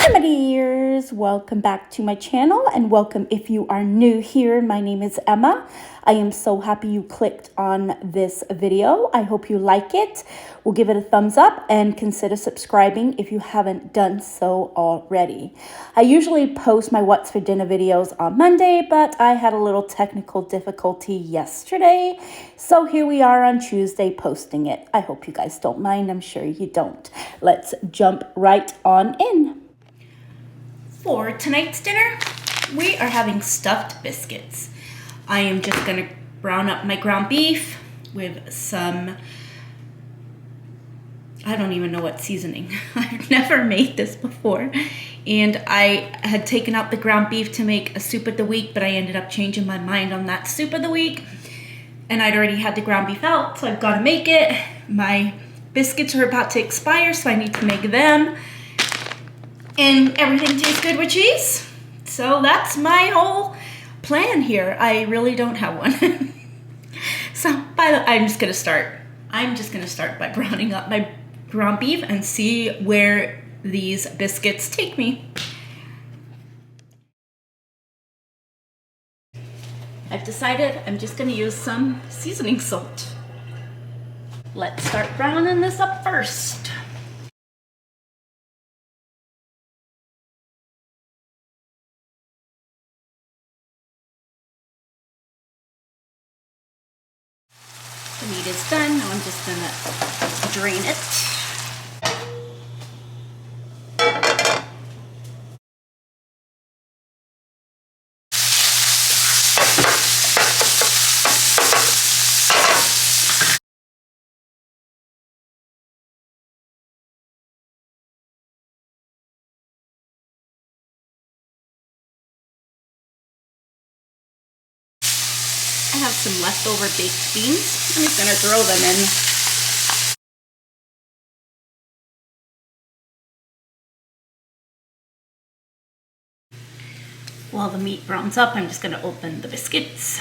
Hi my dears, welcome back to my channel and welcome if you are new here. My name is Emma. I am so happy you clicked on this video. I hope you like it. We'll give it a thumbs up and consider subscribing if you haven't done so already. I usually post my what's for dinner videos on Monday, but I had a little technical difficulty yesterday. So here we are on Tuesday posting it. I hope you guys don't mind. I'm sure you don't. Let's jump right on in. For tonight's dinner, we are having stuffed biscuits. I am just gonna brown up my ground beef with some, I don't even know what seasoning. I've never made this before. And I had taken out the ground beef to make a soup of the week, but I ended up changing my mind on that soup of the week. And I'd already had the ground beef out, so I've gotta make it. My biscuits are about to expire, so I need to make them. And everything tastes good with cheese. So that's my whole plan here. I really don't have one. I'm just gonna start by browning up my ground beef and see where these biscuits take me. I've decided I'm just gonna use some seasoning salt. Let's start browning this up first. The meat is done. Now I'm just gonna drain it. I have some leftover baked beans. I'm just gonna throw them in. While the meat browns up, I'm just gonna open the biscuits.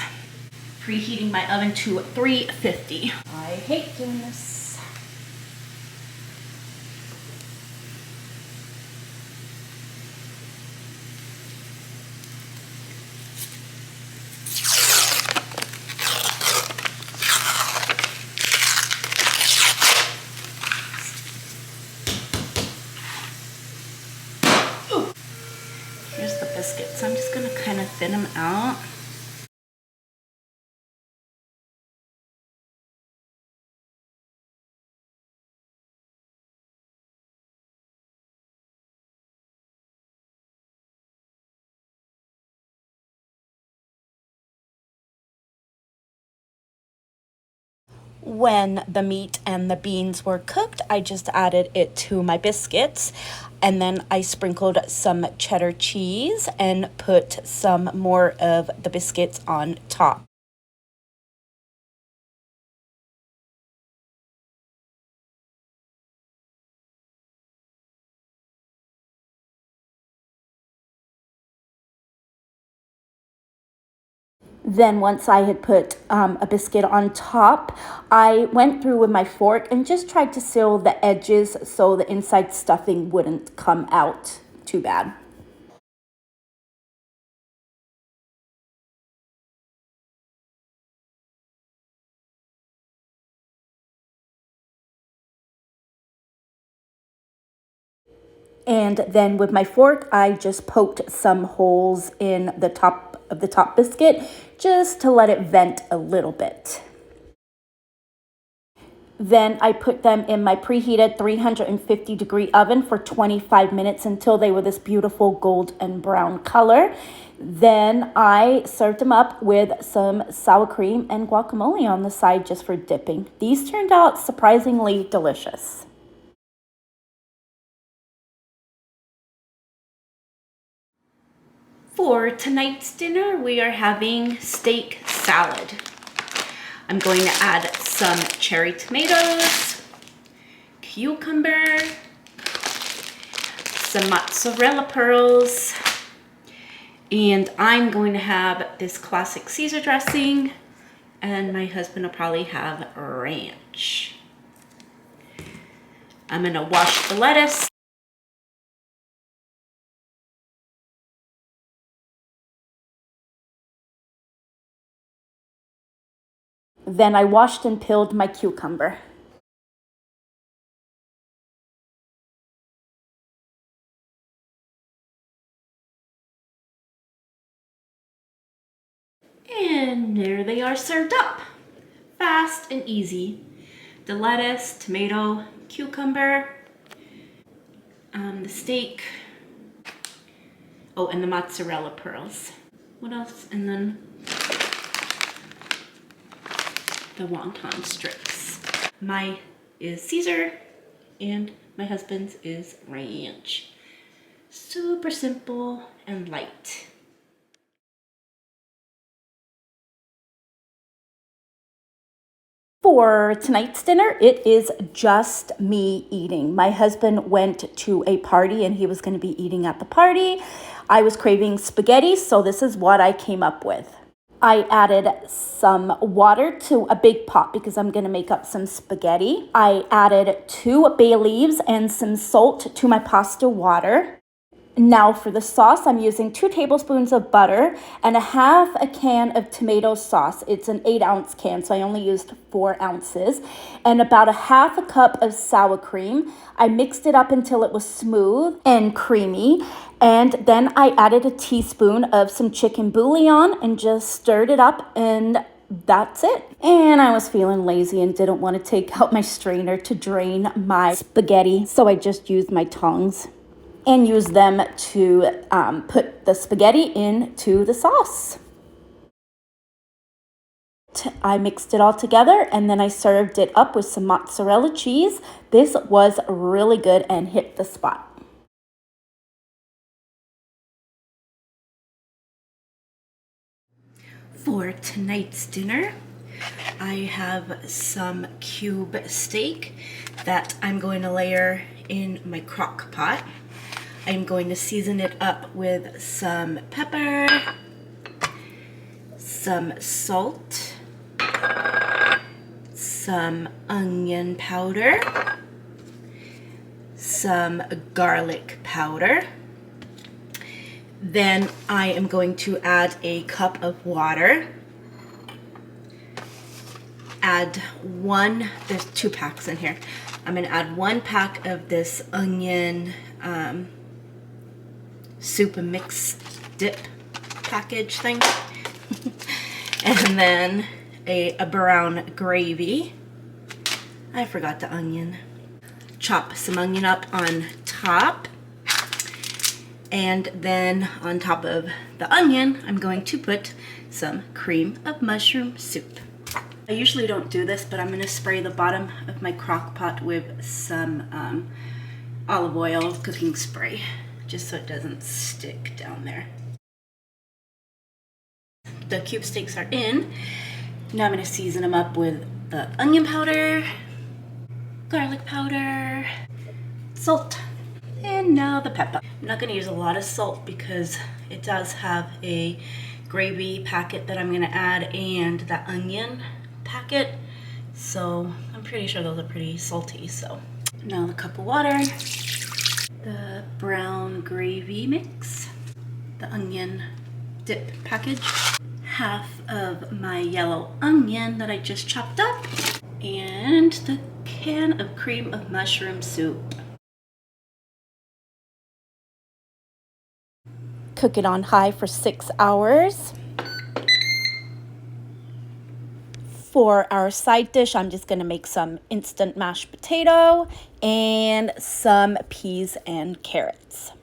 Preheating my oven to 350. I hate doing this. Here's the biscuits. I'm just gonna kind of thin them out. When the meat and the beans were cooked, I just added it to my biscuits, and then I sprinkled some cheddar cheese and put some more of the biscuits on top. Then once I had put a biscuit on top, I went through with my fork and just tried to seal the edges so the inside stuffing wouldn't come out too bad. And then with my fork, I just poked some holes in the top of the top biscuit just to let it vent a little bit. Then I put them in my preheated 350-degree oven for 25 minutes until they were this beautiful gold and brown color. Then I served them up with some sour cream and guacamole on the side just for dipping. These turned out surprisingly delicious. For tonight's dinner, we are having steak salad. I'm going to add some cherry tomatoes, cucumber, some mozzarella pearls, and I'm going to have this classic Caesar dressing, and my husband will probably have ranch. I'm going to wash the lettuce. Then I washed and peeled my cucumber. And there they are served up. Fast and easy. The lettuce, tomato, cucumber, the steak, oh, and the mozzarella pearls. What else? And then the wonton strips. My is Caesar and my husband's is ranch. Super simple and light. For tonight's dinner, it is just me eating. My husband went to a party and he was going to be eating at the party. I was craving spaghetti, so this is what I came up with. I added some water to a big pot because I'm going to make up some spaghetti. I added 2 bay leaves and some salt to my pasta water. Now for the sauce, I'm using 2 tablespoons of butter and a can of tomato sauce. It's an 8-ounce can, so I only used 4 ounces. And about a cup of sour cream. I mixed it up until it was smooth and creamy. And then I added a teaspoon of some chicken bouillon and just stirred it up, and that's it. And I was feeling lazy and didn't want to take out my strainer to drain my spaghetti, so I just used my tongs and use them to put the spaghetti into the sauce. I mixed it all together and then I served it up with some mozzarella cheese. This was really good and hit the spot. For tonight's dinner, I have some cube steak that I'm going to layer in my crock pot. I'm going to season it up with some pepper, some salt, some onion powder, some garlic powder. Then I am going to add a cup of water. There's 2 packs in here. I'm going to add 1 pack of this onion soup and mix dip package thing. And then a brown gravy. I forgot the onion. Chop some onion up on top. And then on top of the onion, I'm going to put some cream of mushroom soup. I usually don't do this, but I'm going to spray the bottom of my crock pot with some olive oil cooking spray, just so it doesn't stick down there. The cube steaks are in. Now I'm going to season them up with the onion powder, garlic powder, salt, and now the pepper. I'm not going to use a lot of salt because it does have a gravy packet that I'm going to add and that onion packet, so I'm pretty sure those are pretty salty. So now the cup of water, the brown gravy mix, the onion dip package, half of my yellow onion that I just chopped up, and the can of cream of mushroom soup. Cook it on high for 6 hours. For our side dish, I'm just going to make some instant mashed potato and some peas and carrots.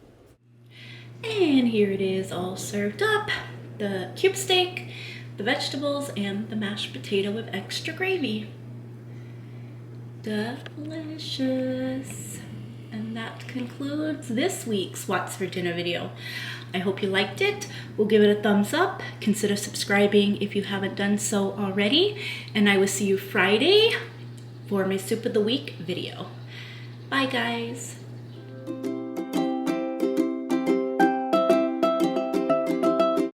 And here it is all served up. The cube steak, the vegetables, and the mashed potato with extra gravy. Delicious. And that concludes this week's What's for Dinner video. I hope you liked it. We'll give it a thumbs up. Consider subscribing if you haven't done so already. And I will see you Friday for my Soup of the Week video. Bye, guys.